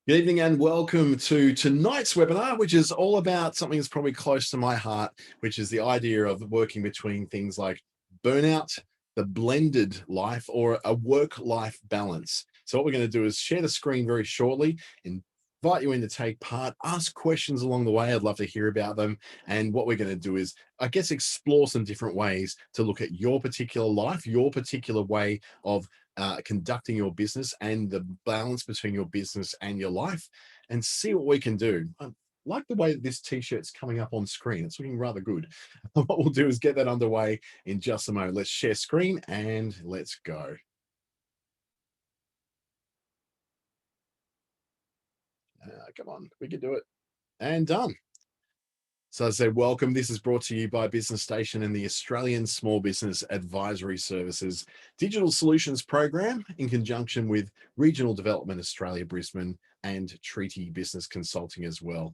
Good evening and welcome to tonight's webinar, which is all about something that's probably close to my heart, which is the idea of working between things like burnout, the blended life, or a work-life balance. So what we're going to do is share the screen very shortly, invite you in to take part, ask questions along the way. I'd love to hear about them. And what we're going to do is, I guess, explore some different ways to look at your particular life, your particular way of conducting your business and the balance between your business and your life, and see what we can do. I like the way that this t-shirt's coming up on screen. It's looking rather good. What we'll do is get that underway in just a moment. Let's share screen and let's go. Come on, we can do it. And done. So I say welcome. This is brought to you by Business Station and the Australian Small Business Advisory Services Digital Solutions Program in conjunction with Regional Development Australia Brisbane and Treaty Business Consulting as well.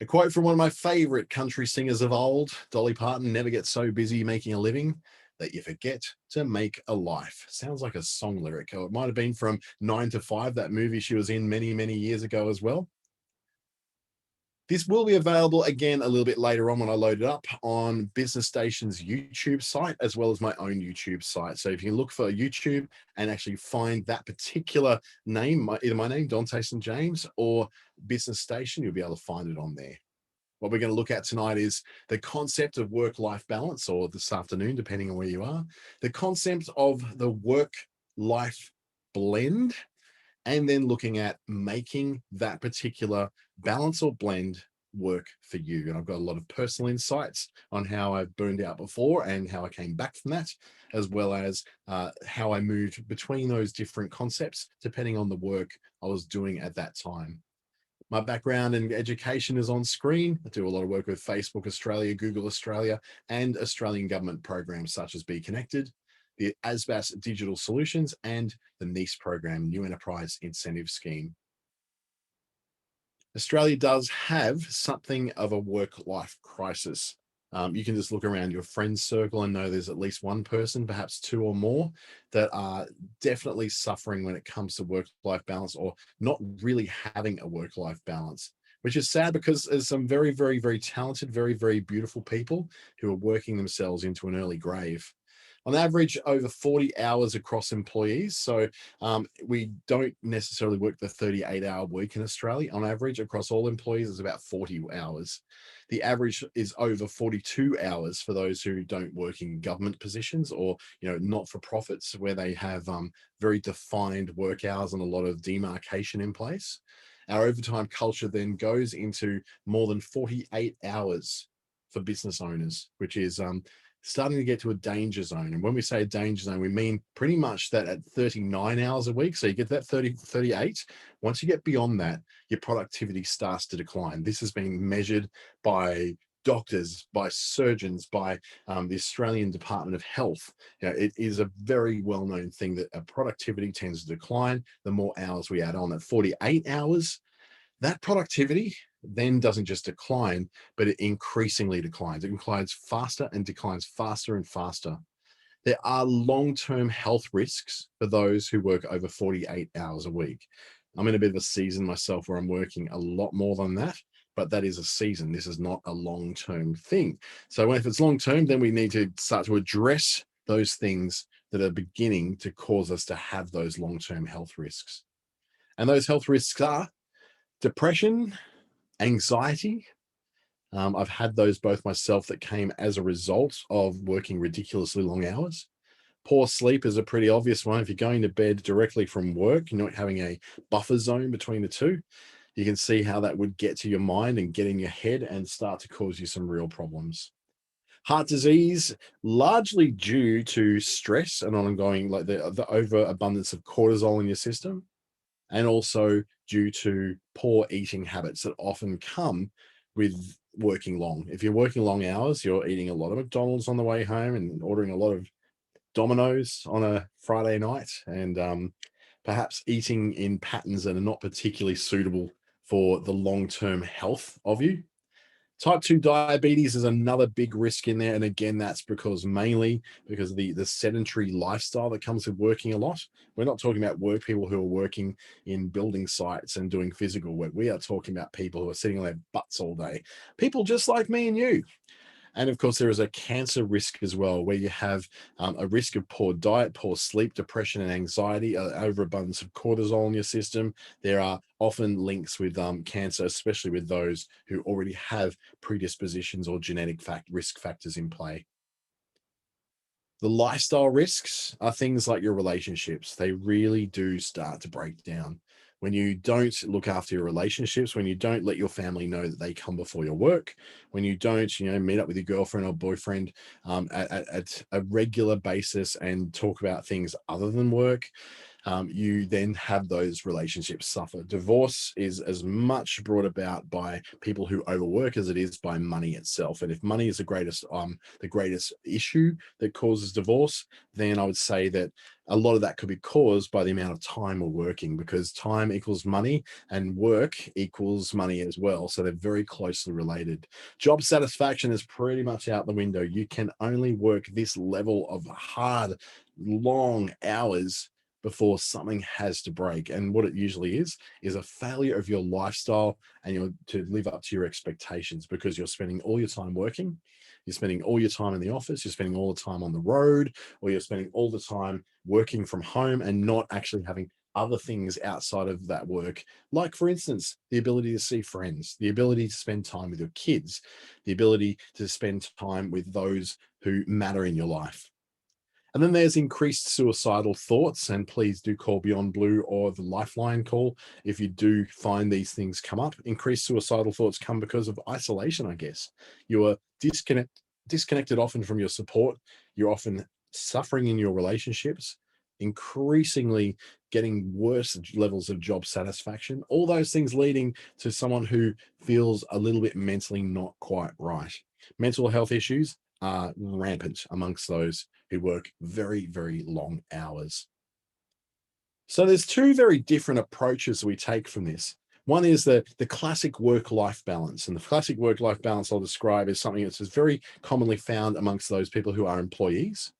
A quote from one of my favorite country singers of old, Dolly Parton: "Never get so busy making a living that you forget to make a life." Sounds like a song lyric. Or it might have been from 9 to 5, that movie she was in many, many years ago as well. This will be available again a little bit later on when I load it up on Business Station's YouTube site, as well as my own YouTube site. So if you look for YouTube and actually find that particular name, either my name, Dante St James, or Business Station, you'll be able to find it on there. What we're going to look at tonight is the concept of work-life balance, or this afternoon, depending on where you are, the concept of the work-life blend, and then looking at making that particular balance or blend work for you. And I've got a lot of personal insights on how I've burned out before and how I came back from that, as well as how I moved between those different concepts depending on the work I was doing at that time. My background in education is on screen. I do a lot of work with Facebook Australia, Google Australia, and Australian government programs such as Be Connected, the ASBAS Digital Solutions, and the NEIS program, New Enterprise Incentive Scheme. Australia does have something of a work-life crisis. You can just look around your friends circle and know there's at least one person, perhaps two or more, that are definitely suffering when it comes to work-life balance, or not really having a work-life balance, which is sad because there's some very, very, very talented, very, very beautiful people who are working themselves into an early grave. On average, over 40 hours across employees. So we don't necessarily work the 38-hour week in Australia. On average, across all employees, is about 40 hours. The average is over 42 hours for those who don't work in government positions, or not-for-profits, where they have very defined work hours and a lot of demarcation in place. Our overtime culture then goes into more than 48 hours for business owners, which is starting to get to a danger zone. And when we say a danger zone, we mean pretty much that at 39 hours a week. So you get that 30, 38. Once you get beyond that, your productivity starts to decline. This has been measured by doctors, by surgeons, by the Australian Department of Health. It is a very well-known thing that productivity tends to decline the more hours we add on. At 48 hours, that productivity then doesn't just decline, but it increasingly declines. It declines faster and declines faster and faster. There are long-term health risks for those who work over 48 hours a week. I'm in a bit of a season myself where I'm working a lot more than that, but that is a season. This is not a long-term thing. So if it's long-term, then we need to start to address those things that are beginning to cause us to have those long-term health risks. And those health risks are depression, anxiety. I've had those both myself that came as a result of working ridiculously long hours. Poor sleep is a pretty obvious one. If you're going to bed directly from work, you're not having a buffer zone between the two, you can see how that would get to your mind and get in your head and start to cause you some real problems. Heart disease, largely due to stress and ongoing, like the overabundance of cortisol in your system, and also due to poor eating habits that often come with working long. If you're working long hours, you're eating a lot of McDonald's on the way home and ordering a lot of Domino's on a Friday night, and perhaps eating in patterns that are not particularly suitable for the long-term health of you. Type 2 diabetes is another big risk in there. And again, that's because mainly because of the sedentary lifestyle that comes with working a lot. We're not talking about work people who are working in building sites and doing physical work. We are talking about people who are sitting on their butts all day. People just like me and you. And of course, there is a cancer risk as well, where you have a risk of poor diet, poor sleep, depression, and anxiety, overabundance of cortisol in your system. There are often links with cancer, especially with those who already have predispositions or genetic risk factors in play. The lifestyle risks are things like your relationships. They really do start to break down. When you don't look after your relationships, when you don't let your family know that they come before your work, when you don't, meet up with your girlfriend or boyfriend at a regular basis and talk about things other than work, you then have those relationships suffer. Divorce is as much brought about by people who overwork as it is by money itself. And if money is the greatest issue that causes divorce, then I would say that a lot of that could be caused by the amount of time we're working, because time equals money and work equals money as well. So they're very closely related. Job satisfaction is pretty much out the window. You can only work this level of hard, long hours before something has to break. And what it usually is a failure of your lifestyle and to live up to your expectations, because you're spending all your time working, you're spending all your time in the office, you're spending all the time on the road, or you're spending all the time working from home and not actually having other things outside of that work. Like, for instance, the ability to see friends, the ability to spend time with your kids, the ability to spend time with those who matter in your life. And then there's increased suicidal thoughts. And please do call Beyond Blue or the Lifeline call if you do find these things come up. Increased suicidal thoughts come because of isolation, I guess. You are disconnected often from your support. You're often suffering in your relationships, increasingly getting worse levels of job satisfaction. All those things leading to someone who feels a little bit mentally not quite right. Mental health issues are rampant amongst those who work very, very long hours. So there's two very different approaches we take from this. One is the classic work-life balance. And the classic work-life balance I'll describe as something that's very commonly found amongst those people who are employees,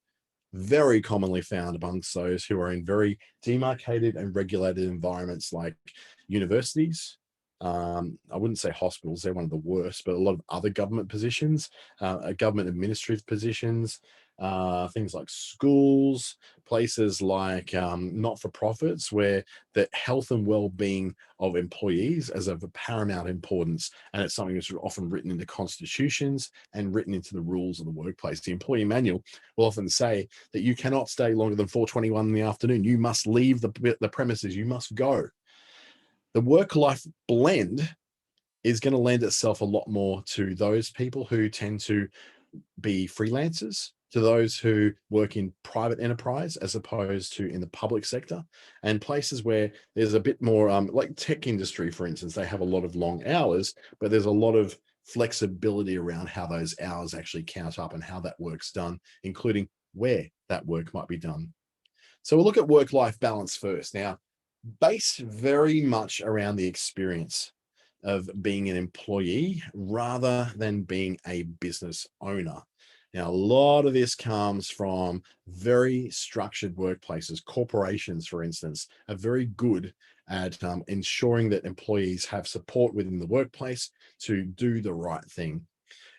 very commonly found amongst those who are in very demarcated and regulated environments like universities. I wouldn't say hospitals, they're one of the worst, but a lot of other government positions, government administrative positions, things like schools, places like not for profits, where the health and well being of employees is of a paramount importance. And it's something that's often written into constitutions and written into the rules of the workplace. The employee manual will often say that you cannot stay longer than 4:21 in the afternoon. You must leave the premises. You must go. The work-life blend is going to lend itself a lot more to those people who tend to be freelancers, to those who work in private enterprise as opposed to in the public sector, and places where there's a bit more, like tech industry, for instance. They have a lot of long hours, but there's a lot of flexibility around how those hours actually count up and how that work's done, including where that work might be done. So we'll look at work-life balance first. Now, based very much around the experience of being an employee rather than being a business owner. Now, a lot of this comes from very structured workplaces. Corporations, for instance, are very good at ensuring that employees have support within the workplace to do the right thing.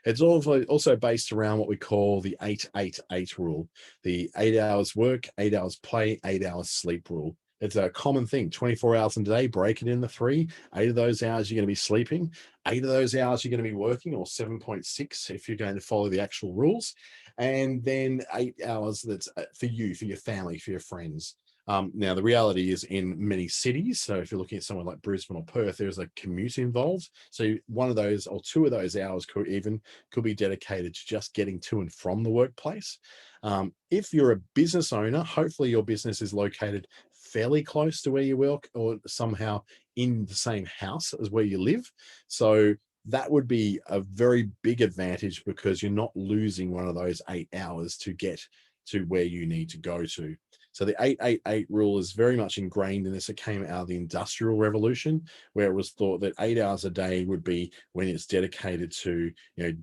It's also based around what we call the 8-8-8 rule, the 8 hours work, 8 hours play, 8 hours sleep rule. It's a common thing. 24 hours in a day, break it into three. 8 of those hours you're going to be sleeping. 8 of those hours you're going to be working, or 7.6 if you're going to follow the actual rules. And then 8 hours that's for you, for your family, for your friends. Now, the reality is in many cities, so if you're looking at somewhere like Brisbane or Perth, there's a commute involved. So one of those or two of those hours could be dedicated to just getting to and from the workplace. If you're a business owner, hopefully your business is located fairly close to where you work, or somehow in the same house as where you live. So that would be a very big advantage, because you're not losing one of those 8 hours to get to where you need to go to. So the 888 rule is very much ingrained in this. It came out of the Industrial Revolution, where it was thought that 8 hours a day would be when it's dedicated to,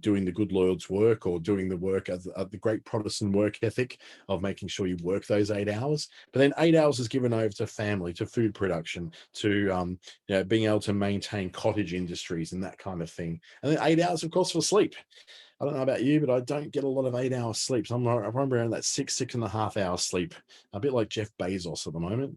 doing the good Lord's work, or doing the work of the great Protestant work ethic of making sure you work those 8 hours. But then 8 hours is given over to family, to food production, to being able to maintain cottage industries and that kind of thing. And then 8 hours, of course, for sleep. I don't know about you, but I don't get a lot of 8 hour sleep. So I'm around that 6.5 hours sleep, a bit like Jeff Bezos at the moment.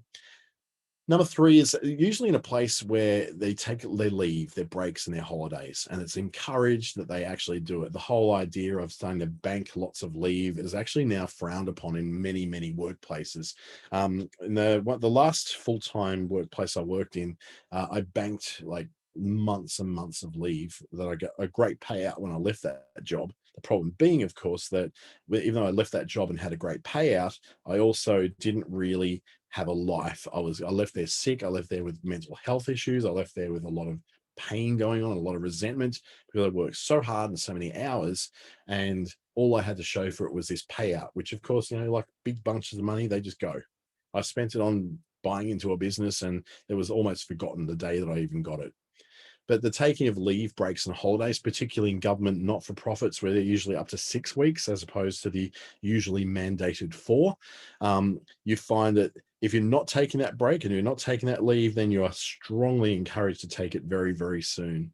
Number three is usually in a place where they take their leave, their breaks, and their holidays, and it's encouraged that they actually do it. The whole idea of starting to bank lots of leave is actually now frowned upon in many, many workplaces. In the last full time workplace I worked in, I banked like months and months of leave that I got a great payout when I left that job. The problem being, of course, that even though I left that job and had a great payout, I also didn't really have a life. I left there sick. I left there with mental health issues. I left there with a lot of pain going on, a lot of resentment, because I worked so hard and so many hours, and all I had to show for it was this payout, which of course, like big bunches of money, they just go. I spent it on buying into a business, and it was almost forgotten the day that I even got it. But the taking of leave breaks and holidays, particularly in government not for profits, where they're usually up to 6 weeks as opposed to the usually mandated 4, you find that if you're not taking that break and you're not taking that leave, then you are strongly encouraged to take it very, very soon.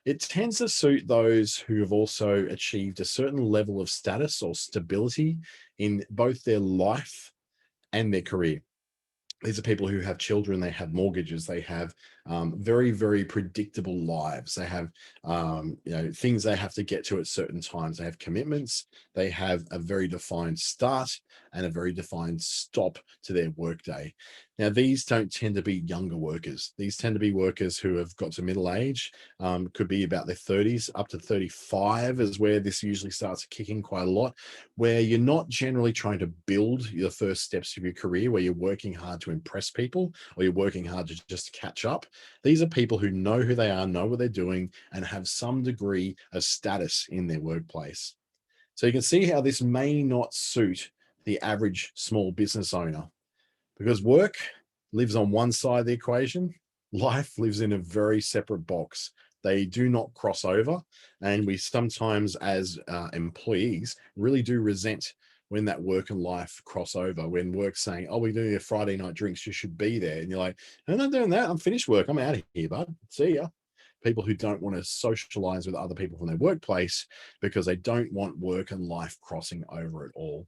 It tends to suit those who have also achieved a certain level of status or stability in both their life and their career. These are people who have children, they have mortgages, they have very, very predictable lives. They have things they have to get to at certain times. They have commitments. They have a very defined start and a very defined stop to their workday. Now, these don't tend to be younger workers. These tend to be workers who have got to middle age, could be about their 30s, up to 35 is where this usually starts kicking quite a lot, where you're not generally trying to build your first steps of your career, where you're working hard to impress people or you're working hard to just catch up. These are people who know who they are, know what they're doing, and have some degree of status in their workplace. So you can see how this may not suit the average small business owner, because work lives on one side of the equation, life lives in a very separate box. They do not cross over. And we sometimes, as employees, really do resent when that work and life cross over, when work's saying, oh, we're doing a Friday night drinks, you should be there. And you're like, I'm not doing that. I'm finished work. I'm out of here, bud. See ya. People who don't want to socialize with other people from their workplace because they don't want work and life crossing over at all.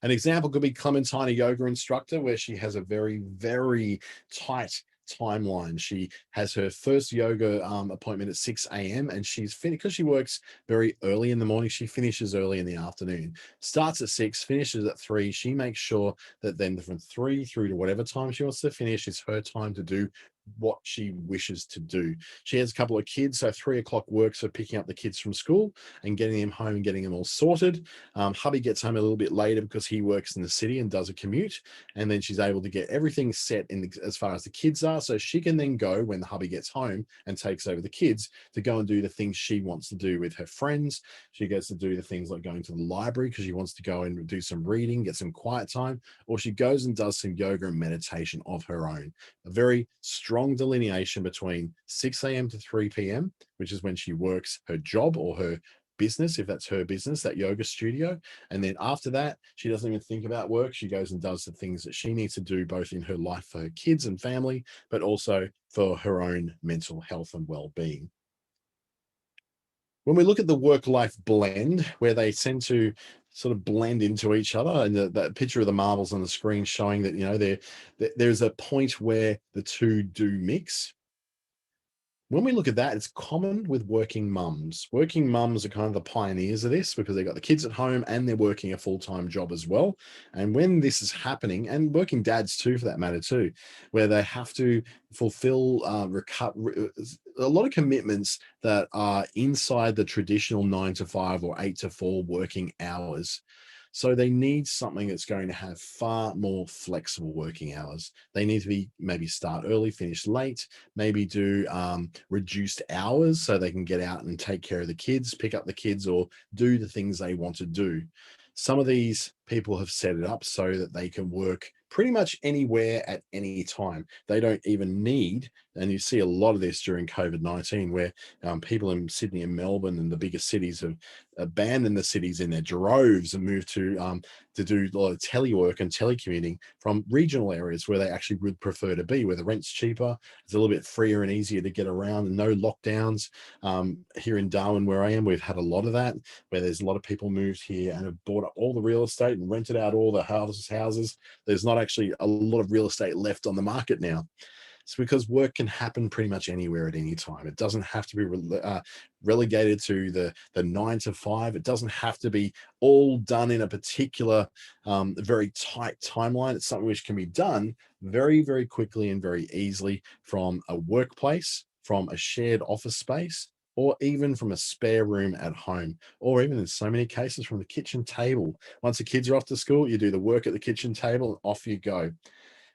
An example could be Clementine, a yoga instructor, where she has a very, very tight timeline. She has her first yoga appointment at 6 a.m. and she's finished because she works very early in the morning. She finishes early in the afternoon, starts at 6, finishes at 3. She makes sure that then from 3 through to whatever time she wants to finish is her time to do what she wishes to do. She has a couple of kids, so 3 o'clock works for picking up the kids from school and getting them home and getting them all sorted. Hubby gets home a little bit later because he works in the city and does a commute. And then she's able to get everything set as far as the kids are. So she can then go when the hubby gets home and takes over the kids to go and do the things she wants to do with her friends. She gets to do the things like going to the library because she wants to go and do some reading, get some quiet time, or she goes and does some yoga and meditation of her own. A very strong delineation between 6 a.m. to 3 p.m., which is when she works her job or her business, if that's her business, that yoga studio. And then after that, she doesn't even think about work. She goes and does the things that she needs to do, both in her life for her kids and family, but also for her own mental health and well-being. When we look at the work-life blend, where they tend to sort of blend into each other, and that picture of the marbles on the screen showing that there's a point where the two do mix. When we look at that, it's common with working mums. Working mums are kind of the pioneers of this because they've got the kids at home and they're working a full-time job as well. And when this is happening, and working dads too, for that matter too, where they have to fulfill a lot of commitments that are inside the traditional 9 to 5 or 8 to 4 working hours. So they need something that's going to have far more flexible working hours. They need to be maybe start early, finish late, maybe do reduced hours so they can get out and take care of the kids, pick up the kids, or do the things they want to do. Some of these people have set it up so that they can work pretty much anywhere at any time. They don't even need, and you see a lot of this during COVID-19, where people in Sydney and Melbourne and the bigger cities have abandoned the cities in their droves and moved to do a lot of telework and telecommuting from regional areas where they actually would prefer to be, where the rent's cheaper, it's a little bit freer and easier to get around, and no lockdowns. Here in Darwin, where I am, we've had a lot of that, where there's a lot of people moved here and have bought up all the real estate and rented out all the houses. There's not actually a lot of real estate left on the market now. It's because work can happen pretty much anywhere at any time. It doesn't have to be relegated to the 9 to 5. It doesn't have to be all done in a particular very tight timeline. It's something which can be done very, very quickly and very easily from a workplace, from a shared office space, or even from a spare room at home, or even in so many cases from the kitchen table. Once the kids are off to school, you do the work at the kitchen table and off you go.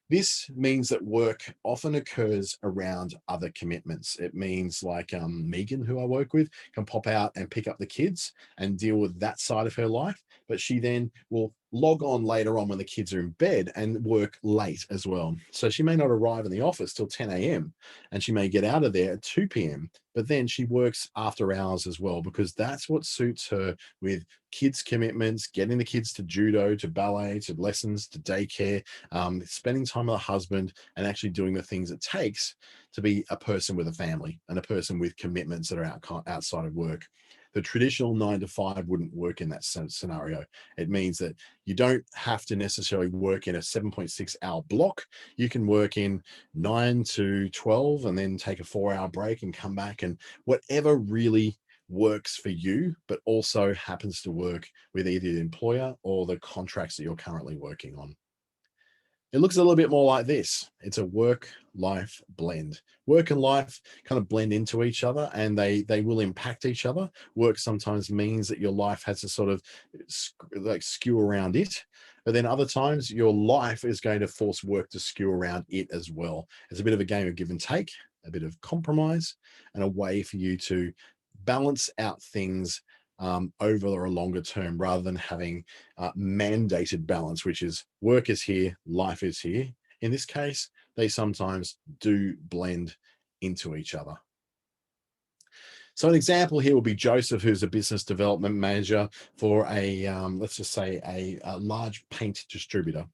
This means that work often occurs around other commitments. It means like Megan, who I work with, can pop out and pick up the kids and deal with that side of her life. But she then will log on later on when the kids are in bed and work late as well. So she may not arrive in the office till 10 a.m. and she may get out of there at 2 p.m. But then she works after hours as well, because that's what suits her with kids' commitments, getting the kids to judo, to ballet, to lessons, to daycare, spending time with a husband, and actually doing the things it takes to be a person with a family and a person with commitments that are outside of work. The traditional 9 to 5 wouldn't work in that scenario. It means that you don't have to necessarily work in a 7.6 hour block. You can work in 9 to 12 and then take a 4 hour break and come back, and whatever really works for you, but also happens to work with either the employer or the contracts that you're currently working on. It looks a little bit more like this. It's a work-life blend. Work and life kind of blend into each other, and they will impact each other. Work sometimes means that your life has to sort of like skew around it, but then other times your life is going to force work to skew around it as well. It's a bit of a game of give and take, a bit of compromise, and a way for you to balance out things over a longer term, rather than having mandated balance, which is work is here, life is here. In this case, they sometimes do blend into each other. So an example here will be Joseph, who's a business development manager for let's just say a large paint distributor.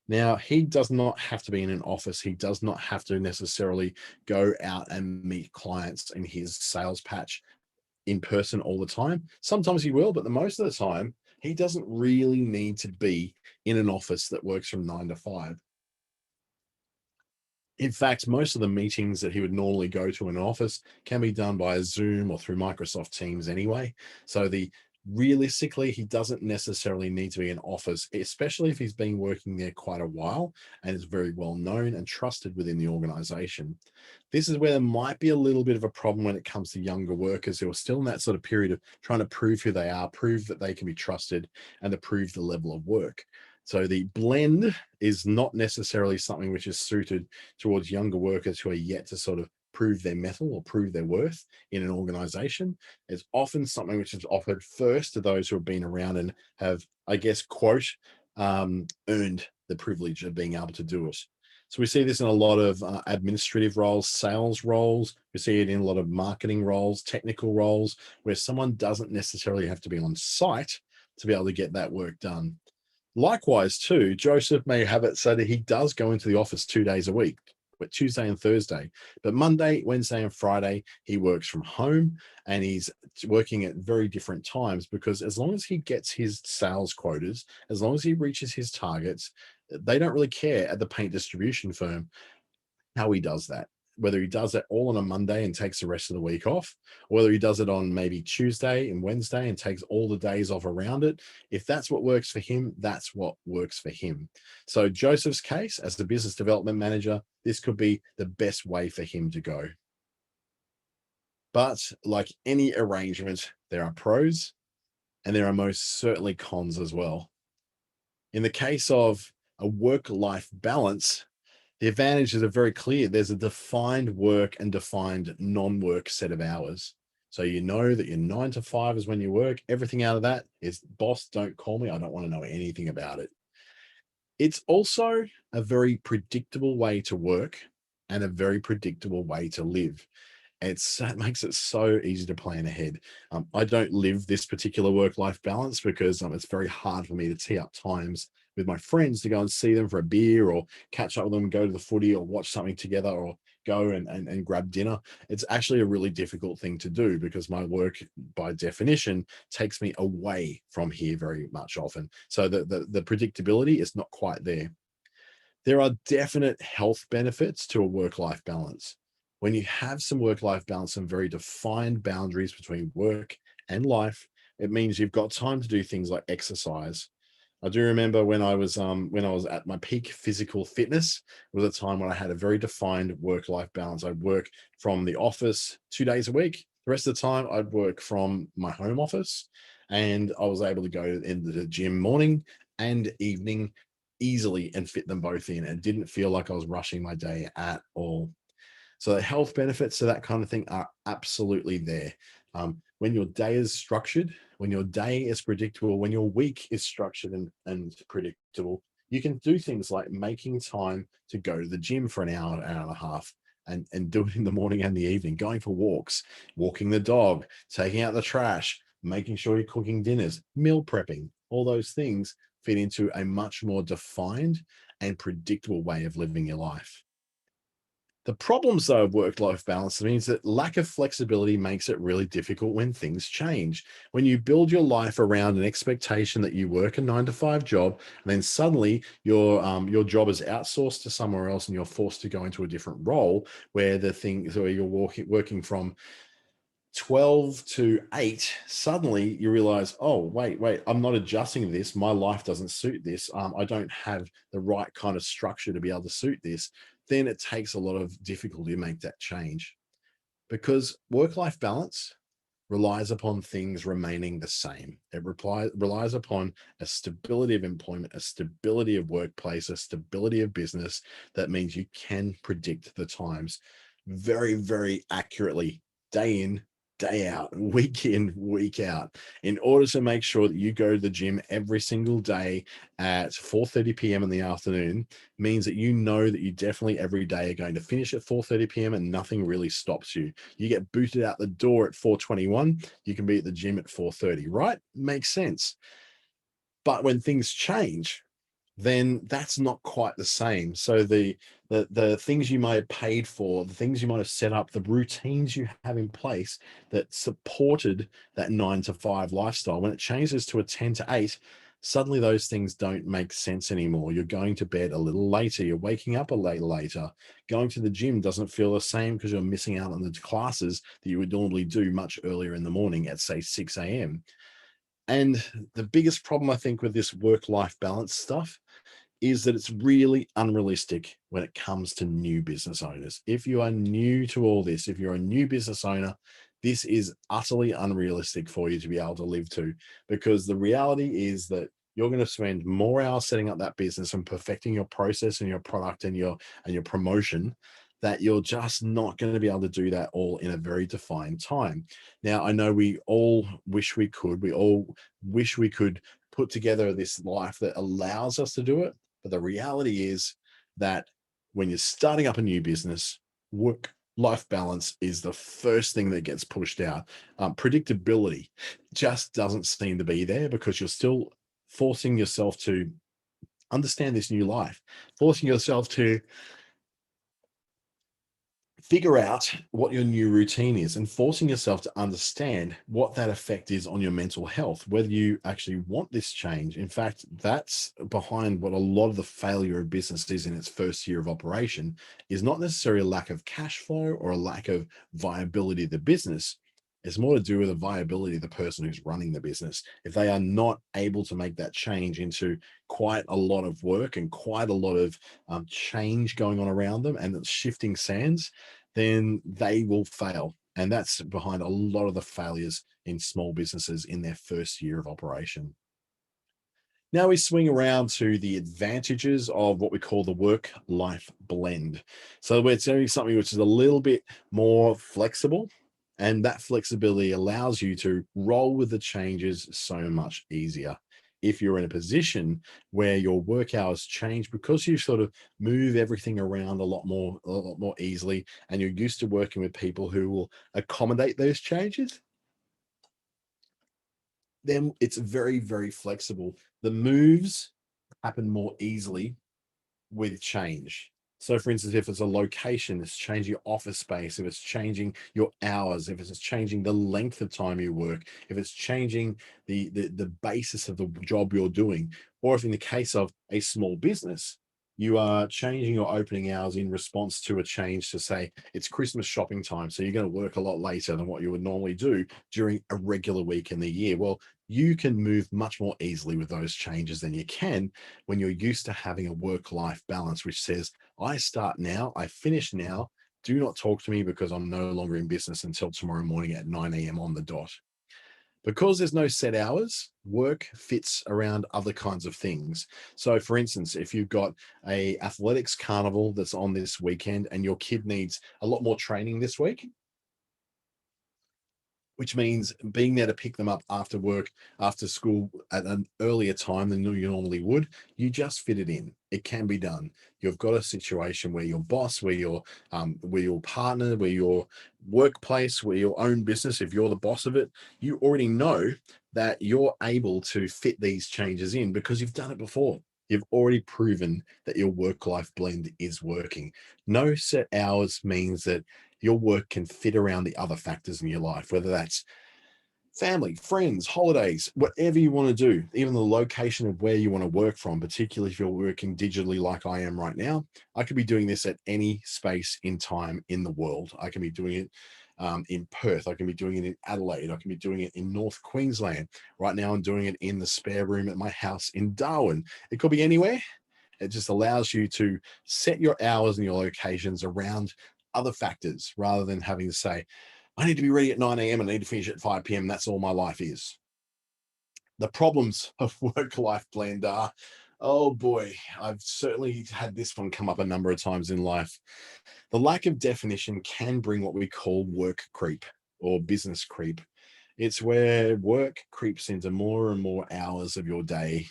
Now, he does not have to be in an office. He does not have to necessarily go out and meet clients in his sales patch in person all the time. Sometimes he will, but the most of the time, he doesn't really need to be in an office that works from 9 to 5. In fact, most of the meetings that he would normally go to in an office can be done by Zoom or through Microsoft Teams anyway. So the realistically, he doesn't necessarily need to be in office, especially if he's been working there quite a while and is very well known and trusted within the organization. This is where there might be a little bit of a problem when it comes to younger workers who are still in that sort of period of trying to prove who they are, prove that they can be trusted, and to prove the level of work. So the blend is not necessarily something which is suited towards younger workers who are yet to sort of prove their mettle or prove their worth in an organization. It's often something which is offered first to those who have been around and have, I guess, quote, earned the privilege of being able to do it. So we see this in a lot of administrative roles, sales roles. We see it in a lot of marketing roles, technical roles, where someone doesn't necessarily have to be on site to be able to get that work done. Likewise, too, Joseph may have it so that he does go into the office 2 days a week, but Tuesday and Thursday. But Monday, Wednesday, and Friday, he works from home, and he's working at very different times, because as long as he gets his sales quotas, as long as he reaches his targets, they don't really care at the paint distribution firm how he does that. Whether he does it all on a Monday and takes the rest of the week off, or whether he does it on maybe Tuesday and Wednesday and takes all the days off around it. If that's what works for him, that's what works for him. So Joseph's case, as the business development manager, this could be the best way for him to go. But like any arrangement, there are pros and there are most certainly cons as well. In the case of a work-life balance, the advantages are very clear. There's a defined work and defined non-work set of hours. So you know that your 9 to 5 is when you work. Everything out of that is boss, don't call me. I don't want to know anything about it. It's also a very predictable way to work and a very predictable way to live. It makes it so easy to plan ahead. I don't live this particular work-life balance because it's very hard for me to tee up times with my friends to go and see them for a beer or catch up with them, go to the footy or watch something together or go and grab dinner. It's actually a really difficult thing to do because my work, by definition, takes me away from here very much often. So the predictability is not quite there. There are definite health benefits to a work-life balance. When you have some work-life balance and very defined boundaries between work and life, it means you've got time to do things like exercise. I do remember when I was at my peak physical fitness, it was a time when I had a very defined work-life balance. I'd work from the office 2 days a week. The rest of the time I'd work from my home office, and I was able to go into the gym morning and evening easily and fit them both in. It didn't feel like I was rushing my day at all. So the health benefits to that kind of thing are absolutely there. When your day is structured, when your day is predictable, when your week is structured and predictable, you can do things like making time to go to the gym for an hour, hour and a half, and do it in the morning and the evening, going for walks, walking the dog, taking out the trash, making sure you're cooking dinners, meal prepping, all those things fit into a much more defined and predictable way of living your life. The problems, though, of work-life balance means that lack of flexibility makes it really difficult when things change. When you build your life around an expectation that you work a 9 to 5 job, and then suddenly your job is outsourced to somewhere else, and you're forced to go into a different role where the things where you're working from 12 to 8, suddenly you realize, oh, wait, I'm not adjusting to this. My life doesn't suit this. I don't have the right kind of structure to be able to suit this. Then it takes a lot of difficulty to make that change because work life balance relies upon things remaining the same. Relies upon a stability of employment, a stability of workplace, a stability of business. That means you can predict the times very, very accurately, day in, day out, week in, week out, in order to make sure that you go to the gym every single day at 4:30 p.m. in the afternoon means that you know that you definitely every day are going to finish at 4:30 p.m. and nothing really stops you. You get booted out the door at 4:21, you can be at the gym at 4:30, right? Makes sense. But when things change, then that's not quite the same. So the things you might have paid for, the things you might have set up, the routines you have in place that supported that 9 to 5 lifestyle, when it changes to a 10 to 8, suddenly those things don't make sense anymore. You're going to bed a little later, you're waking up a little later. Going to the gym doesn't feel the same because you're missing out on the classes that you would normally do much earlier in the morning at say 6 a.m. And the biggest problem I think with this work-life balance stuff is that it's really unrealistic when it comes to new business owners. If you are new to all this, if you're a new business owner, this is utterly unrealistic for you to be able to live to, because the reality is that you're going to spend more hours setting up that business and perfecting your process and your product and your promotion, that you're just not going to be able to do that all in a very defined time. Now, I know we all wish we could. We all wish we could put together this life that allows us to do it, but the reality is that when you're starting up a new business, work life balance is the first thing that gets pushed out. Predictability just doesn't seem to be there because you're still forcing yourself to understand this new life, forcing yourself to figure out what your new routine is and forcing yourself to understand what that effect is on your mental health, whether you actually want this change. In fact, that's behind what a lot of the failure of business is in its first year of operation, is not necessarily a lack of cash flow or a lack of viability of the business. It's more to do with the viability of the person who's running the business. If they are not able to make that change into quite a lot of work and quite a lot of change going on around them and it's shifting sands, then they will fail. And that's behind a lot of the failures in small businesses in their first year of operation. Now we swing around to the advantages of what we call the work life blend. So we're doing something which is a little bit more flexible And that flexibility allows you to roll with the changes so much easier. If you're in a position where your work hours change because you sort of move everything around a lot more easily, and you're used to working with people who will accommodate those changes, then it's very, very flexible. The moves happen more easily with change. So, for instance, if it's a location, it's changing your office space, if it's changing your hours, if it's changing the length of time you work, if it's changing the basis of the job you're doing, or if in the case of a small business, you are changing your opening hours in response to a change to say it's Christmas shopping time. So you're going to work a lot later than what you would normally do during a regular week in the year. Well, you can move much more easily with those changes than you can when you're used to having a work life balance, which says, I start now, I finish now. Do not talk to me because I'm no longer in business until tomorrow morning at 9 a.m. on the dot. Because there's no set hours, work fits around other kinds of things. So, for instance, if you've got a athletics carnival that's on this weekend and your kid needs a lot more training this week, which means being there to pick them up after work, after school at an earlier time than you normally would, you just fit it in. It can be done. You've got a situation where your boss, where your partner, where your workplace, where your own business, if you're the boss of it, you already know that you're able to fit these changes in because you've done it before. You've already proven that your work life blend is working. No set hours means that your work can fit around the other factors in your life, whether that's family, friends, holidays, whatever you want to do, even the location of where you want to work from, particularly if you're working digitally like I am right now. I could be doing this at any space in time in the world. I can be doing it in Perth. I can be doing it in Adelaide. I can be doing it in North Queensland. Right now, I'm doing it in the spare room at my house in Darwin. It could be anywhere. It just allows you to set your hours and your locations around other factors rather than having to say, I need to be ready at 9 a.m. and I need to finish at 5 p.m. That's all my life is. The problems of work life blend are, oh boy, I've certainly had this one come up a number of times in life. The lack of definition can bring what we call work creep or business creep. It's where work creeps into more and more hours of your day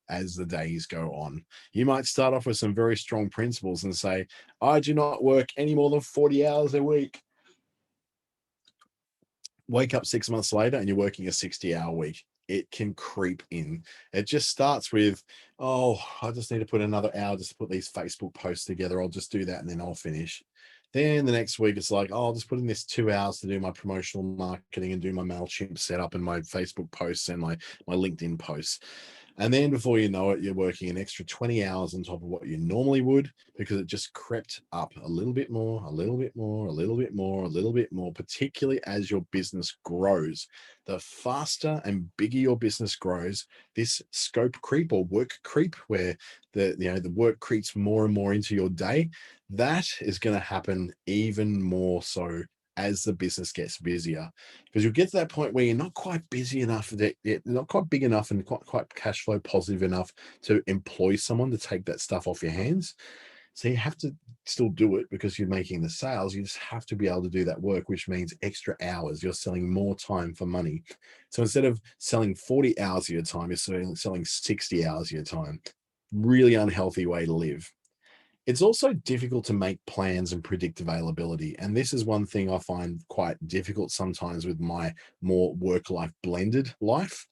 as the days go on. You might start off with some very strong principles and say, I do not work any more than 40 hours a week. Wake up 6 months later and you're working a 60-hour week. It can creep in. It just starts with, oh, I just need to put another hour just to put these Facebook posts together. I'll just do that and then I'll finish. Then the next week, it's like, oh, I'll just put in this 2 hours to do my promotional marketing and do my MailChimp setup and my Facebook posts and my LinkedIn posts. And then before you know it, you're working an extra 20 hours on top of what you normally would because it just crept up a little bit more, a little bit more, a little bit more, a little bit more, particularly as your business grows. The faster and bigger your business grows, this scope creep or work creep, where the work creeps more and more into your day, that is going to happen even more so as the business gets busier, because you'll get to that point where you're not quite busy enough, that you're not quite big enough and quite cash flow positive enough to employ someone to take that stuff off your hands. So you have to still do it because you're making the sales. You just have to be able to do that work, which means extra hours. You're selling more time for money. So instead of selling 40 hours of your time, you're selling 60 hours of your time. Really unhealthy way to live. It's also difficult to make plans and predict availability. And this is one thing I find quite difficult sometimes with my more work life blended life.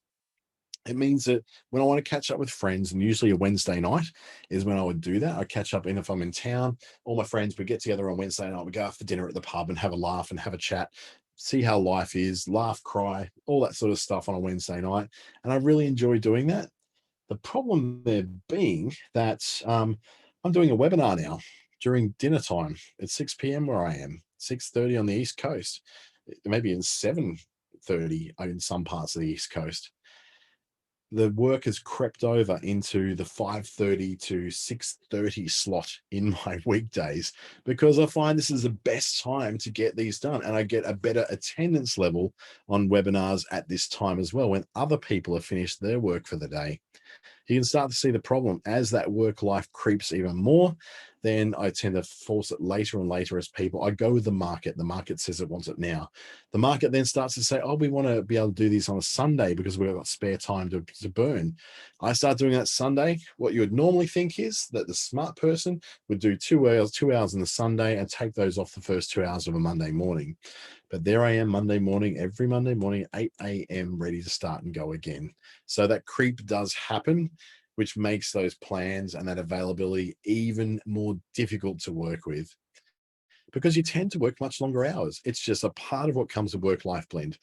It means that when I want to catch up with friends, and usually a Wednesday night is when I would do that. I catch up, and if I'm in town, all my friends would get together on Wednesday night. We go out for dinner at the pub and have a laugh and have a chat, see how life is, laugh, cry, all that sort of stuff on a Wednesday night. And I really enjoy doing that. The problem there being that I'm doing a webinar now during dinner time at 6 p.m. where I am, 6:30 on the East Coast, maybe in 7:30 in some parts of the East Coast. The work has crept over into the 5:30 to 6:30 slot in my weekdays because I find this is the best time to get these done, and I get a better attendance level on webinars at this time as well when other people have finished their work for the day. You can start to see the problem as that work life creeps even more. then I tend to force it later and later as people. I go with the market. The market says it wants it now. The market then starts to say, oh, we want to be able to do this on a Sunday because we've got spare time to burn. I start doing that Sunday. What you would normally think is that the smart person would do 2 hours on the Sunday and take those off the first 2 hours of a Monday morning. But there I am Monday morning, every Monday morning, 8 a.m., ready to start and go again. So that creep does happen, which makes those plans and that availability even more difficult to work with because you tend to work much longer hours. It's just a part of what comes with work life blend.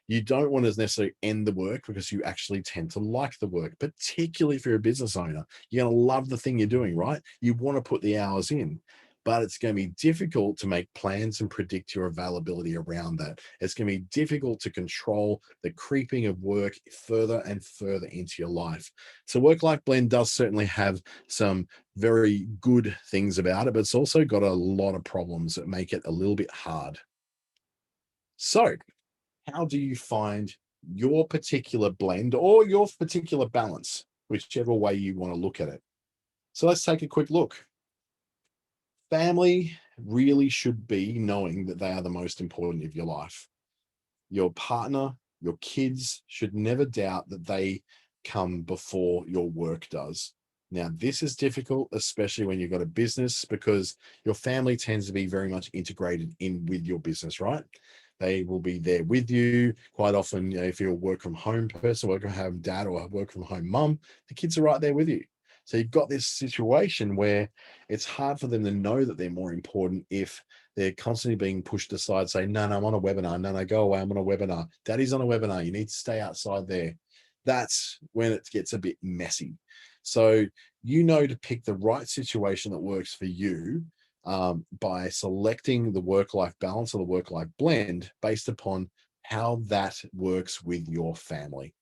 You don't want to necessarily end the work because you actually tend to like the work, particularly if you're a business owner. You're going to love the thing you're doing, right? You want to put the hours in, but it's going to be difficult to make plans and predict your availability around that. It's going to be difficult to control the creeping of work further and further into your life. So, work life blend does certainly have some very good things about it, but it's also got a lot of problems that make it a little bit hard. So, how do you find your particular blend or your particular balance, whichever way you want to look at it? So, let's take a quick look. Family really should be knowing that they are the most important of your life. Your partner, your kids should never doubt that they come before your work does. Now, this is difficult, especially when you've got a business, because your family tends to be very much integrated in with your business, right? They will be there with you quite often. If you're a work from home person, work from home dad, or work from home mum, the kids are right there with you. So you've got this situation where it's hard for them to know that they're more important if they're constantly being pushed aside, saying, no, no, I'm on a webinar. No, no, go away. I'm on a webinar. Daddy's on a webinar. You need to stay outside there. That's when it gets a bit messy. So you know to pick the right situation that works for you by selecting the work-life balance or the work-life blend based upon how that works with your family.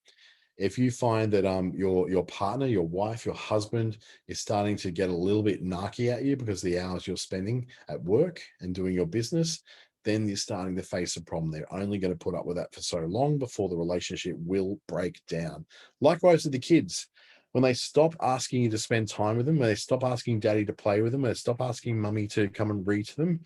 If you find that your partner, your wife, your husband is starting to get a little bit narky at you because of the hours you're spending at work and doing your business, then you're starting to face a problem. They're only going to put up with that for so long before the relationship will break down. Likewise with the kids. When they stop asking you to spend time with them, when they stop asking daddy to play with them, when they stop asking mummy to come and read to them,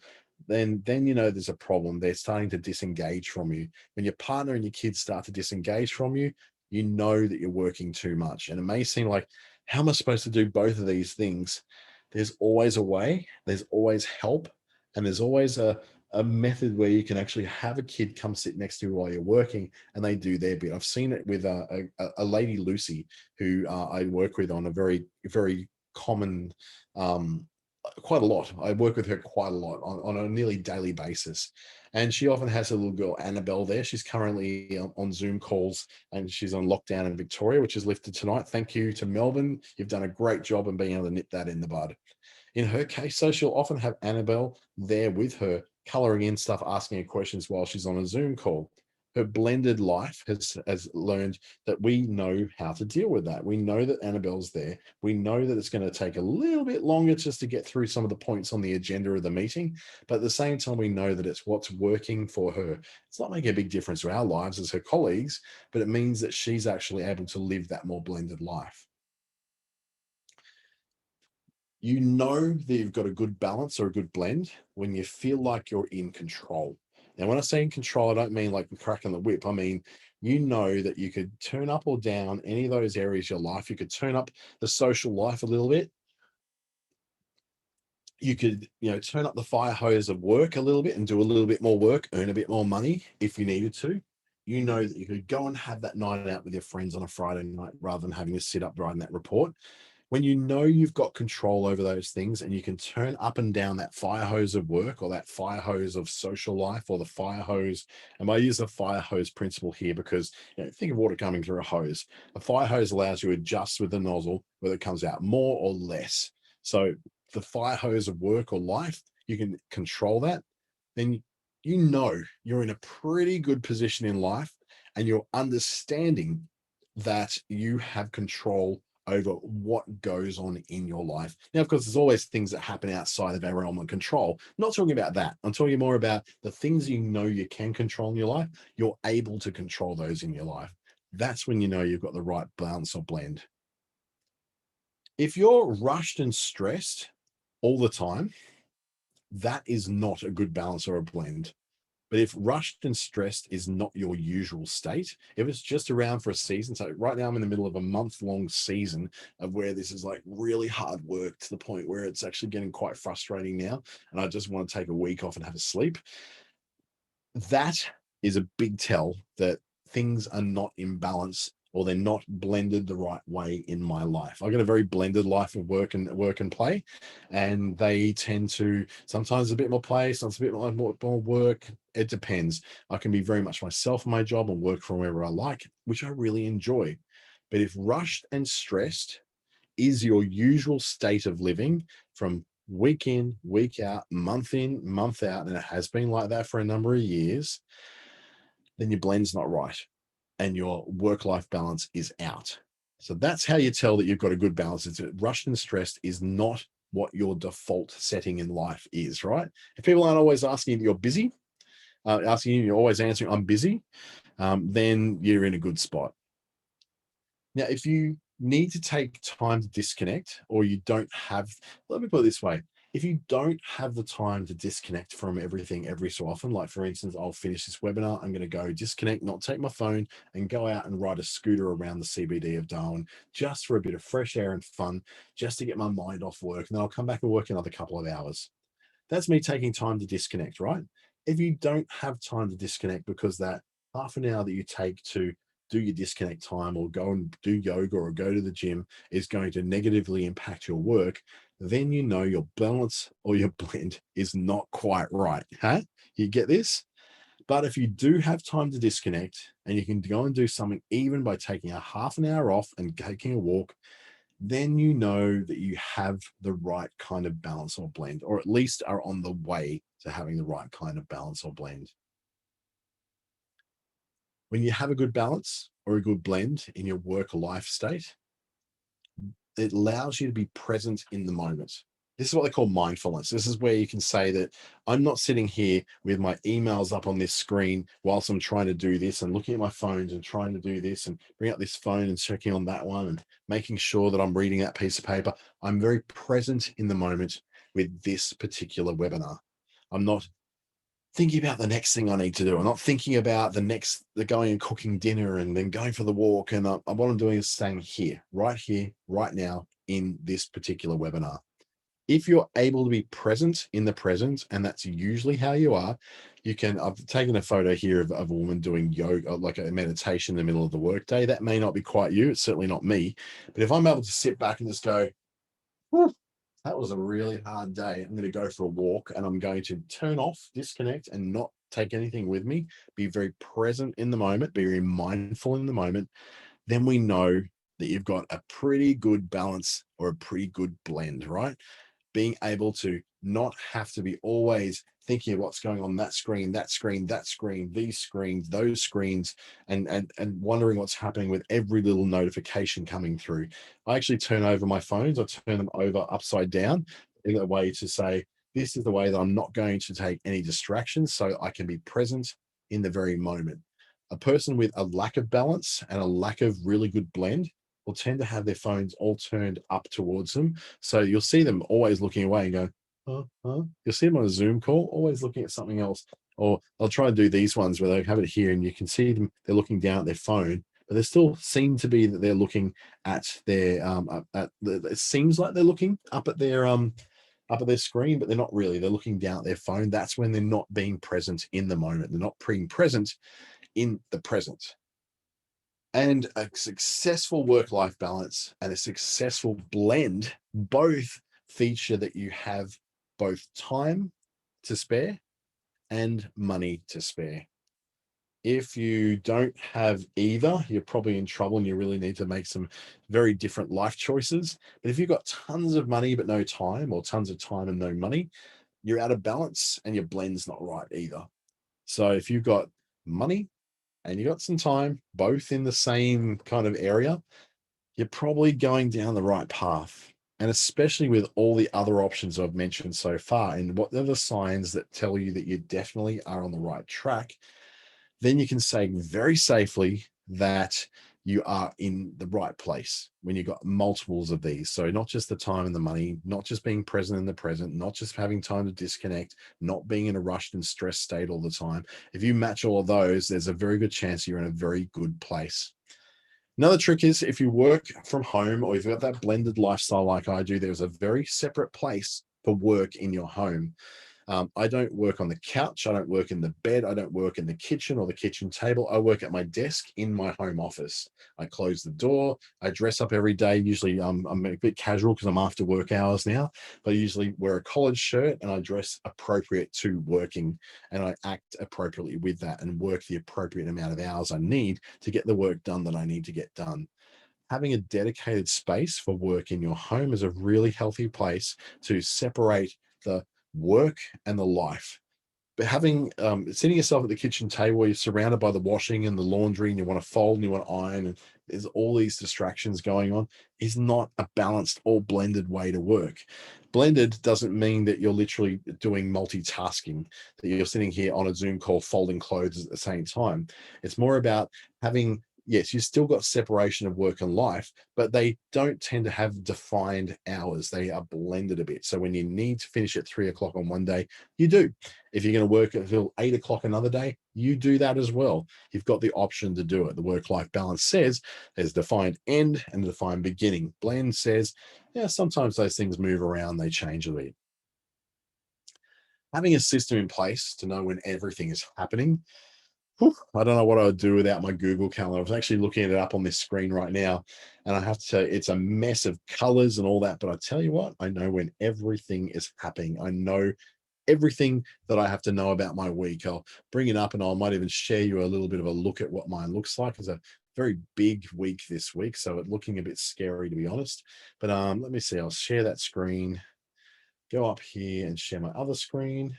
then you know there's a problem. They're starting to disengage from you. When your partner and your kids start to disengage from you, you know that you're working too much. And it may seem like, how am I supposed to do both of these things? There's always a way, there's always help, and there's always a method where you can actually have a kid come sit next to you while you're working and they do their bit. I've seen it with a lady, Lucy, who I work with on a very, very common quite a lot. I work with her quite a lot on a nearly daily basis. And she often has a little girl, Annabelle, there. She's currently on Zoom calls and she's on lockdown in Victoria, which is lifted tonight. Thank you to Melbourne. You've done a great job in being able to nip that in the bud. In her case, so she'll often have Annabelle there with her, coloring in stuff, asking her questions while she's on a Zoom call. Her blended life has learned that we know how to deal with that. We know that Annabelle's there. We know that it's going to take a little bit longer just to get through some of the points on the agenda of the meeting. But at the same time, we know that it's what's working for her. It's not making a big difference to our lives as her colleagues, but it means that she's actually able to live that more blended life. You know that you've got a good balance or a good blend when you feel like you're in control. Now, when I say in control, I don't mean like cracking the whip. I mean, you know that you could turn up or down any of those areas of your life. You could turn up the social life a little bit. You could, turn up the fire hose of work a little bit and do a little bit more work, earn a bit more money if you needed to. You know that you could go and have that night out with your friends on a Friday night rather than having to sit up writing that report. When you know you've got control over those things and you can turn up and down that fire hose of work or that fire hose of social life or the fire hose, and I use the fire hose principle here because think of water coming through a hose. A fire hose allows you to adjust with the nozzle whether it comes out more or less. So the fire hose of work or life, you can control that, then you know you're in a pretty good position in life and you're understanding that you have control over what goes on in your life. Now, of course, there's always things that happen outside of our realm of control. I'm not talking about that. I'm talking more about the things you know you can control in your life. You're able to control those in your life. That's when you know you've got the right balance or blend. If you're rushed and stressed, all the time, that is not a good balance or a blend. But if rushed and stressed is not your usual state, if it's just around for a season, so right now I'm in the middle of a month-long season of where this is like really hard work to the point where it's actually getting quite frustrating now, and I just want to take a week off and have a sleep. That is a big tell that things are not in balance or they're not blended the right way in my life. I've got a very blended life of work and play, and they tend to sometimes a bit more play, sometimes a bit more work. It depends. I can be very much myself in my job and work from wherever I like, which I really enjoy. But if rushed and stressed is your usual state of living from week in, week out, month in, month out, and it has been like that for a number of years, then your blend's not right and your work life balance is out. So that's how you tell that you've got a good balance. It's rushed and stressed is not what your default setting in life is, right? If people aren't always asking if you're busy, asking you, you're always answering, I'm busy, then you're in a good spot. Now, if you need to take time to disconnect, or you don't have, let me put it this way, if you don't have the time to disconnect from everything every so often, like for instance, I'll finish this webinar, I'm going to go disconnect, not take my phone, and go out and ride a scooter around the CBD of Darwin just for a bit of fresh air and fun, just to get my mind off work. And then I'll come back and work another couple of hours. That's me taking time to disconnect, right? If you don't have time to disconnect because that half an hour that you take to do your disconnect time or go and do yoga or go to the gym is going to negatively impact your work, then you know your balance or your blend is not quite right. Huh? You get this? But if you do have time to disconnect and you can go and do something, even by taking a half an hour off and taking a walk, then you know that you have the right kind of balance or blend, or at least are on the way to having the right kind of balance or blend. When you have a good balance or a good blend in your work life state, it allows you to be present in the moment. This is what they call mindfulness. This is where you can say that I'm not sitting here with my emails up on this screen whilst I'm trying to do this and looking at my phones and trying to do this and bring up this phone and checking on that one and making sure that I'm reading that piece of paper. I'm very present in the moment with this particular webinar. I'm not thinking about the next thing I need to do. I'm not thinking about the going and cooking dinner and then going for the walk. And what I'm doing is staying here, right now in this particular webinar. If you're able to be present in the present, and that's usually how you are, you can, I've taken a photo here of a woman doing yoga, like a meditation in the middle of the workday. That may not be quite you. It's certainly not me. But if I'm able to sit back and just go, that was a really hard day. I'm going to go for a walk and I'm going to turn off, disconnect, and not take anything with me. Be very present in the moment, be very mindful in the moment. Then we know that you've got a pretty good balance or a pretty good blend, right? Being able to not have to be always thinking of what's going on that screen, that screen, that screen, these screens, those screens, and wondering what's happening with every little notification coming through. I actually turn over my phones, I turn them over upside down in a way to say, this is the way that I'm not going to take any distractions so I can be present in the very moment. A person with a lack of balance and a lack of really good blend will tend to have their phones all turned up towards them. So you'll see them always looking away and go, huh, huh. You'll see them on a Zoom call, always looking at something else. Or they'll try and do these ones where they have it here and you can see them, they're looking down at their phone, but they still seem to be that they're looking at their, it seems like they're looking up at their screen, but they're not really. They're looking down at their phone. That's when they're not being present in the moment. They're not being present in the present. And a successful work-life balance and a successful blend both feature that you have both time to spare and money to spare. If you don't have either, you're probably in trouble and you really need to make some very different life choices. But if you've got tons of money but no time, or tons of time and no money, you're out of balance and your blend's not right either. So if you've got money and you got some time, both in the same kind of area, you're probably going down the right path. And especially with all the other options I've mentioned so far, and what are the signs that tell you that you definitely are on the right track, then you can say very safely that you are in the right place when you've got multiples of these. So not just the time and the money, not just being present in the present, not just having time to disconnect, not being in a rushed and stressed state all the time. If you match all of those, there's a very good chance you're in a very good place. Another trick is if you work from home or you've got that blended lifestyle like I do, there's a very separate place for work in your home. I don't work on the couch. I don't work in the bed. I don't work in the kitchen or the kitchen table. I work at my desk in my home office. I close the door. I dress up every day. Usually, I'm a bit casual because I'm after work hours now, but I usually wear a collared shirt and I dress appropriate to working, and I act appropriately with that and work the appropriate amount of hours I need to get the work done that I need to get done. Having a dedicated space for work in your home is a really healthy place to separate the work and the life. But having sitting yourself at the kitchen table where you're surrounded by the washing and the laundry and you want to fold and you want to iron and there's all these distractions going on is not a balanced or blended way to work. Blended doesn't mean that you're literally doing multitasking, that you're sitting here on a Zoom call folding clothes at the same time. It's more about having, yes, you've still got separation of work and life, but they don't tend to have defined hours. They are blended a bit. So when you need to finish at 3 o'clock on one day, you do. If you're going to work until 8 o'clock another day, you do that as well. You've got the option to do it. The work life balance says there's defined end and a defined beginning. Blend says, yeah, sometimes those things move around, they change a bit. Having a system in place to know when everything is happening. Whew, I don't know what I would do without my Google Calendar. I was actually looking it up on this screen right now, and I have to tell you, it's a mess of colors and all that. But I tell you what, I know when everything is happening. I know everything that I have to know about my week. I'll bring it up and I might even share you a little bit of a look at what mine looks like. It's a very big week this week, so it's looking a bit scary to be honest. But let me see. I'll share that screen, go up here and share my other screen.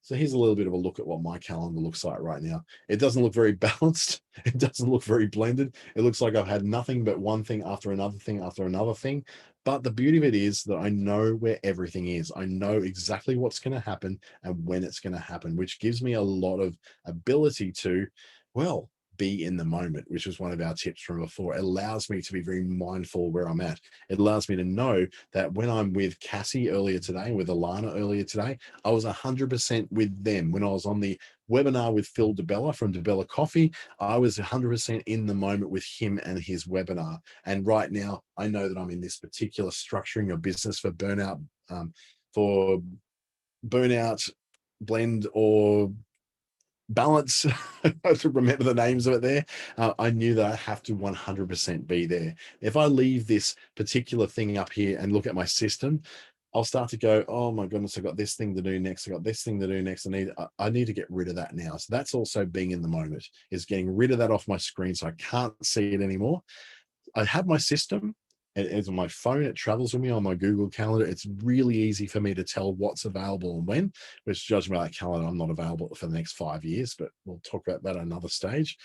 So here's a little bit of a look at what my calendar looks like right now. It doesn't look very balanced. It doesn't look very blended. It looks like I've had nothing but one thing after another thing after another thing. But the beauty of it is that I know where everything is. I know exactly what's going to happen and when it's going to happen, which gives me a lot of ability to, well, be in the moment, which was one of our tips from before. It allows me to be very mindful where I'm at. It allows me to know that when I'm with Cassie earlier today, with Alana earlier today, I was 100% with them. When I was on the webinar with Phil DeBella from DeBella Coffee, I was 100% in the moment with him and his webinar. And right now, I know that I'm in this particular structuring of business for burnout, blend, or balance. I have to remember the names of it there. I knew that I have to 100% be there. If I leave this particular thing up here and look at my system, I'll start to go, oh my goodness, I've got this thing to do next. I've got this thing to do next. I need to get rid of that now. So that's also being in the moment, is getting rid of that off my screen so I can't see it anymore. I have my system. It's on my phone. It travels with me on my Google Calendar. It's really easy for me to tell what's available and when, which judging by that calendar, I'm not available for the next 5 years, but we'll talk about that at another stage.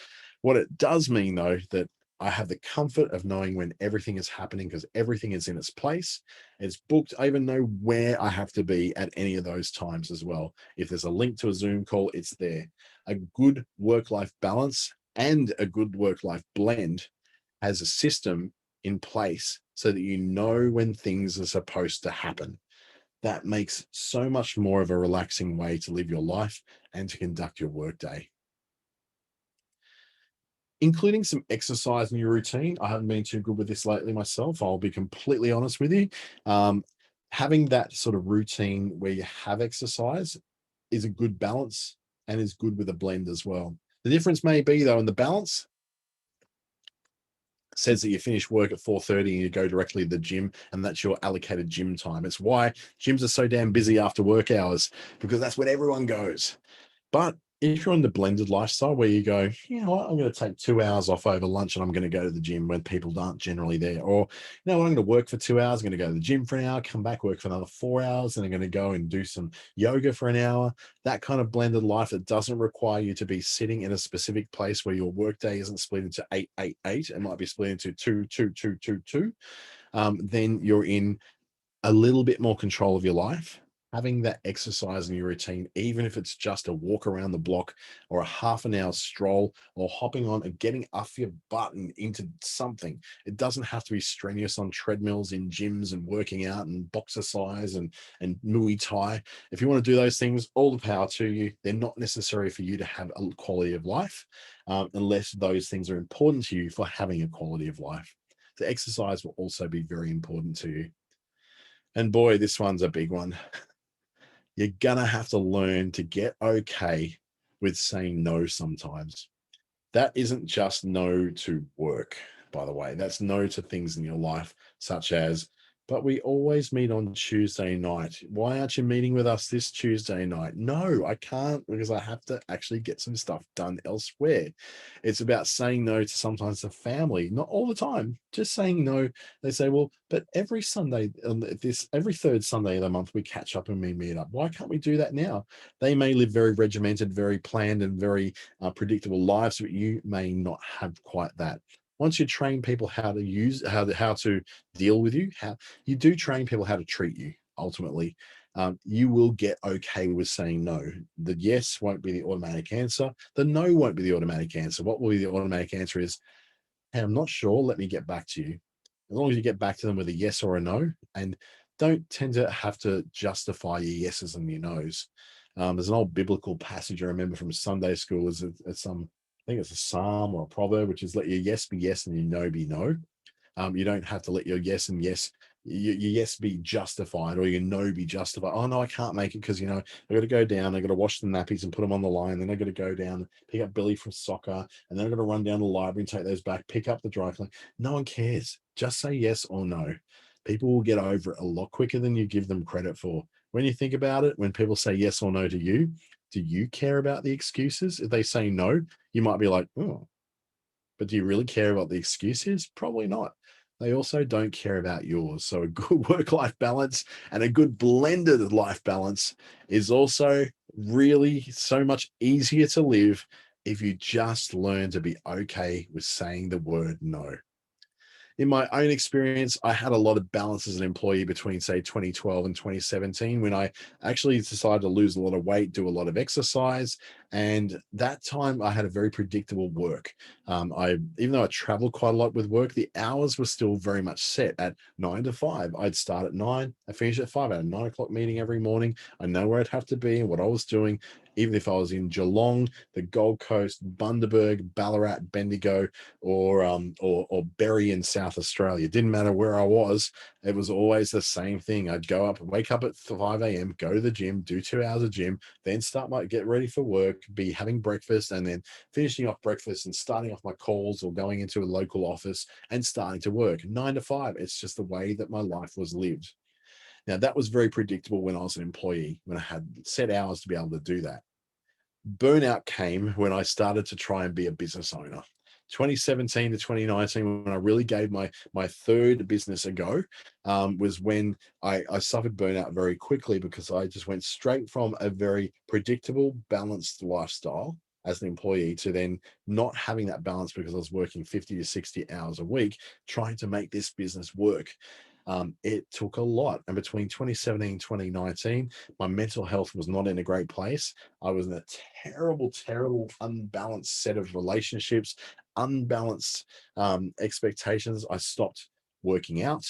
What it does mean, though, that I have the comfort of knowing when everything is happening because everything is in its place. It's booked. I even know where I have to be at any of those times as well. If there's a link to a Zoom call, it's there. A good work-life balance and a good work-life blend has a system in place so that you know when things are supposed to happen. That makes so much more of a relaxing way to live your life and to conduct your workday. Including some exercise in your routine. I haven't been too good with this lately myself. I'll be completely honest with you. Um, Having that sort of routine where you have exercise is a good balance and is good with a blend as well. The difference may be though in the balance says that you finish work at 4:30 and you go directly to the gym and that's your allocated gym time. It's why gyms are so damn busy after work hours because that's when everyone goes. But if you're on the blended lifestyle where you go, you know what, I'm going to take 2 hours off over lunch and I'm going to go to the gym when people aren't generally there. Or, you know what, I'm going to work for 2 hours, I'm going to go to the gym for an hour, come back, work for another 4 hours, and I'm going to go and do some yoga for an hour. That kind of blended life that doesn't require you to be sitting in a specific place where your workday isn't split into 8, 8, 8. It might be split into 2, 2, 2, 2, 2. Then you're in a little bit more control of your life having that exercise in your routine, even if it's just a walk around the block or a half an hour stroll or hopping on and getting off your butt and into something. It doesn't have to be strenuous on treadmills in gyms and working out and boxercise and Muay Thai. If you want to do those things, all the power to you. They're not necessary for you to have a quality of life, unless those things are important to you for having a quality of life. The exercise will also be very important to you. And boy, this one's a big one. You're gonna have to learn to get okay with saying no sometimes. That isn't just no to work, by the way. That's no to things in your life, such as, but we always meet on Tuesday night. Why aren't you meeting with us this Tuesday night? No, I can't because I have to actually get some stuff done elsewhere. It's about saying no to sometimes the family, not all the time, just saying no. They say, well, but every Sunday, every third Sunday of the month, we catch up and we meet up. Why can't we do that now? They may live very regimented, very planned, and very predictable lives, but you may not have quite that. Once you train people how to use how to deal with you, how you do train people how to treat you. Ultimately, you will get okay with saying no. The yes won't be the automatic answer. The no won't be the automatic answer. What will be the automatic answer is, "Hey, I'm not sure. Let me get back to you." As long as you get back to them with a yes or a no, and don't tend to have to justify your yeses and your nos. There's an old biblical passage I remember from Sunday school. It's some, I think it's a psalm or a proverb, which is let your yes be yes and your no be no. You don't have to let your yes and yes, your yes be justified or your no be justified. Oh no, I can't make it because I got to go down. I got to wash the nappies and put them on the line. Then I got to go down, pick up Billy from soccer, and then I got to run down the library and take those back, pick up the dry clean. No one cares. Just say yes or no. People will get over it a lot quicker than you give them credit for. When you think about it, when people say yes or no to you, do you care about the excuses? If they say no, you might be like, oh, but do you really care about the excuse is? Probably not. They also don't care about yours. So a good work-life balance and a good blended life balance is also really so much easier to live if you just learn to be okay with saying the word no. In my own experience, I had a lot of balance as an employee between, say, 2012 and 2017 when I actually decided to lose a lot of weight, do a lot of exercise. And that time I had a very predictable work. Even though I traveled quite a lot with work, the hours were still very much set at 9 to 5. I'd start at 9, I finish at 5. I had a 9 o'clock meeting every morning. I know where I'd have to be and what I was doing, even if I was in Geelong, the Gold Coast, Bundaberg, Ballarat, Bendigo, or Berry in South Australia. Didn't matter where I was. It was always the same thing. I'd go up, wake up at 5 a.m., go to the gym, do 2 hours of gym, then get ready for work, be having breakfast, and then finishing off breakfast and starting off my calls or going into a local office and starting to work 9 to 5. It's just the way that my life was lived. Now, that was very predictable when I was an employee, when I had set hours to be able to do that. Burnout came when I started to try and be a business owner. 2017 to 2019, when I really gave my third business a go, was when I suffered burnout very quickly because I just went straight from a very predictable, balanced lifestyle as an employee to then not having that balance because I was working 50 to 60 hours a week trying to make this business work. It took a lot. And between 2017 and 2019, my mental health was not in a great place. I was in a terrible, terrible, unbalanced set of relationships, unbalanced expectations. I stopped working out.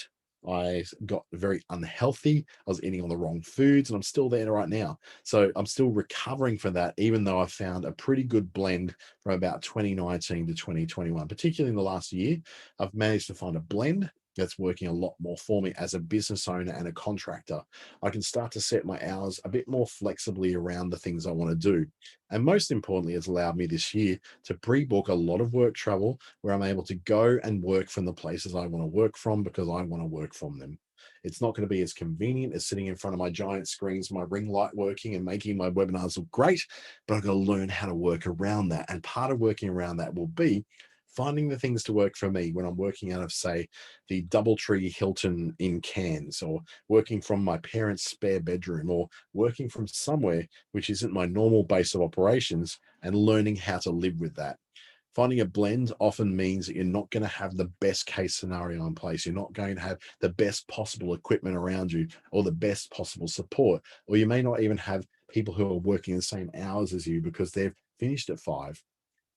I got very unhealthy. I was eating all the wrong foods, and I'm still there right now. So I'm still recovering from that, even though I found a pretty good blend from about 2019 to 2021, particularly in the last year. I've managed to find a blend that's working a lot more for me as a business owner and a contractor. I can start to set my hours a bit more flexibly around the things I want to do. And most importantly, it's allowed me this year to pre-book a lot of work travel where I'm able to go and work from the places I want to work from because I want to work from them. It's not going to be as convenient as sitting in front of my giant screens, my ring light working and making my webinars look great, but I've got to learn how to work around that. And part of working around that will be finding the things to work for me when I'm working out of, say, the Doubletree Hilton in Cairns, or working from my parents' spare bedroom, or working from somewhere which isn't my normal base of operations, and learning how to live with that. Finding a blend often means that you're not going to have the best case scenario in place. You're not going to have the best possible equipment around you or the best possible support. Or you may not even have people who are working the same hours as you because they've finished at 5.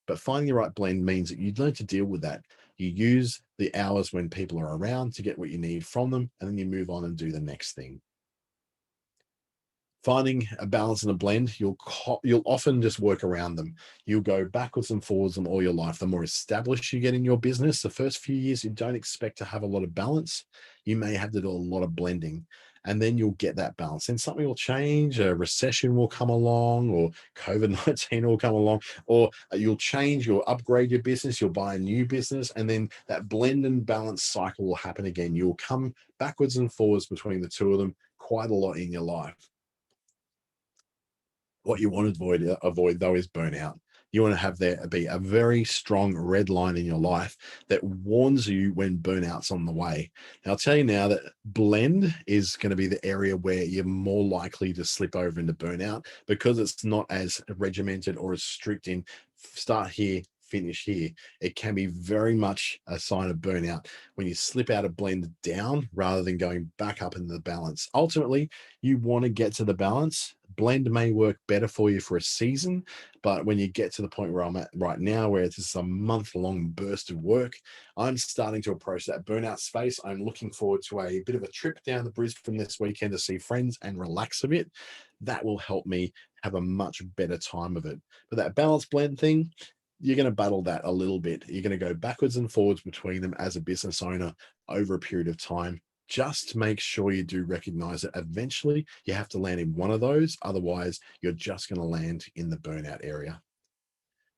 But finding the right blend means that you learn to deal with that. You use the hours when people are around to get what you need from them, and then you move on and do the next thing. Finding a balance and a blend, you'll often just work around them. You'll go backwards and forwards them all your life. The more established you get in your business, the first few years you don't expect to have a lot of balance. You may have to do a lot of blending, and then you'll get that balance. And something will change. A recession will come along, or COVID-19 will come along, or you'll change. You'll upgrade your business. You'll buy a new business, and then that blend and balance cycle will happen again. You'll come backwards and forwards between the two of them quite a lot in your life. What you want to avoid though is burnout. You want to have there be a very strong red line in your life that warns you when burnout's on the way. Now, I'll tell you now that blend is going to be the area where you're more likely to slip over into burnout because it's not as regimented or as strict in start here, finish here. It can be very much a sign of burnout when you slip out of blend down rather than going back up into the balance. Ultimately, you want to get to the balance. Blend may work better for you for a season, but when you get to the point where I'm at right now, where it's just a month-long burst of work, I'm starting to approach that burnout space. I'm looking forward to a bit of a trip down to Brisbane this weekend to see friends and relax a bit. That will help me have a much better time of it. But that balance blend thing, you're going to battle that a little bit. You're going to go backwards and forwards between them as a business owner over a period of time. Just make sure you do recognize that eventually you have to land in one of those. Otherwise, you're just going to land in the burnout area.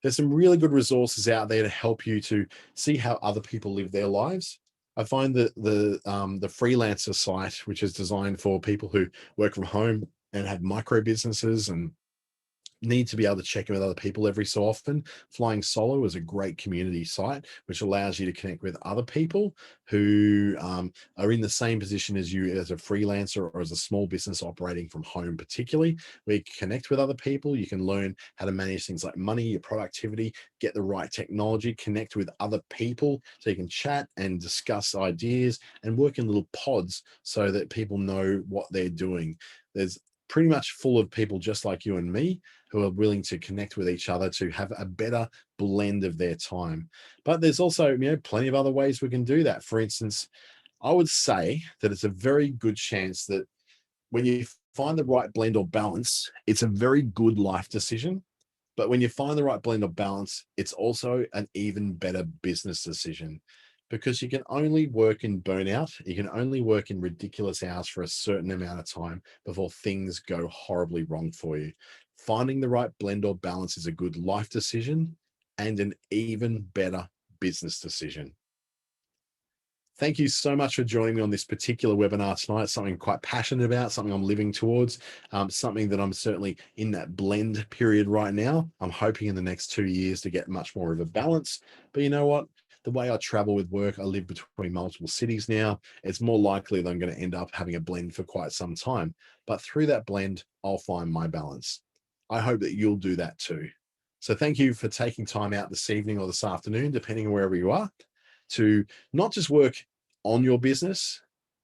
There's some really good resources out there to help you to see how other people live their lives. I find that the freelancer site, which is designed for people who work from home and have micro businesses and need to be able to check in with other people every so often. Flying Solo is a great community site, which allows you to connect with other people who are in the same position as you as a freelancer or as a small business operating from home, particularly. Where you connect with other people, you can learn how to manage things like money, your productivity, get the right technology, connect with other people so you can chat and discuss ideas and work in little pods so that people know what they're doing. There's pretty much full of people just like you and me who are willing to connect with each other to have a better blend of their time. But there's also, plenty of other ways we can do that. For instance, I would say that it's a very good chance that when you find the right blend or balance, it's a very good life decision. But when you find the right blend of balance, it's also an even better business decision because you can only work in burnout. You can only work in ridiculous hours for a certain amount of time before things go horribly wrong for you. Finding the right blend or balance is a good life decision and an even better business decision. Thank you so much for joining me on this particular webinar tonight. Something I'm quite passionate about, something I'm living towards, something that I'm certainly in that blend period right now. I'm hoping in the next 2 years to get much more of a balance. But you know what? The way I travel with work, I live between multiple cities now. It's more likely that I'm going to end up having a blend for quite some time. But through that blend, I'll find my balance. I hope that you'll do that too. So thank you for taking time out this evening or this afternoon, depending on wherever you are, to not just work on your business,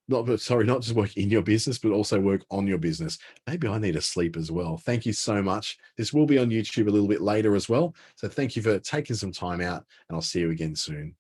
not just work in your business, but also work on your business. Maybe I need to sleep as well. Thank you so much. This will be on YouTube a little bit later as well. So thank you for taking some time out, and I'll see you again soon.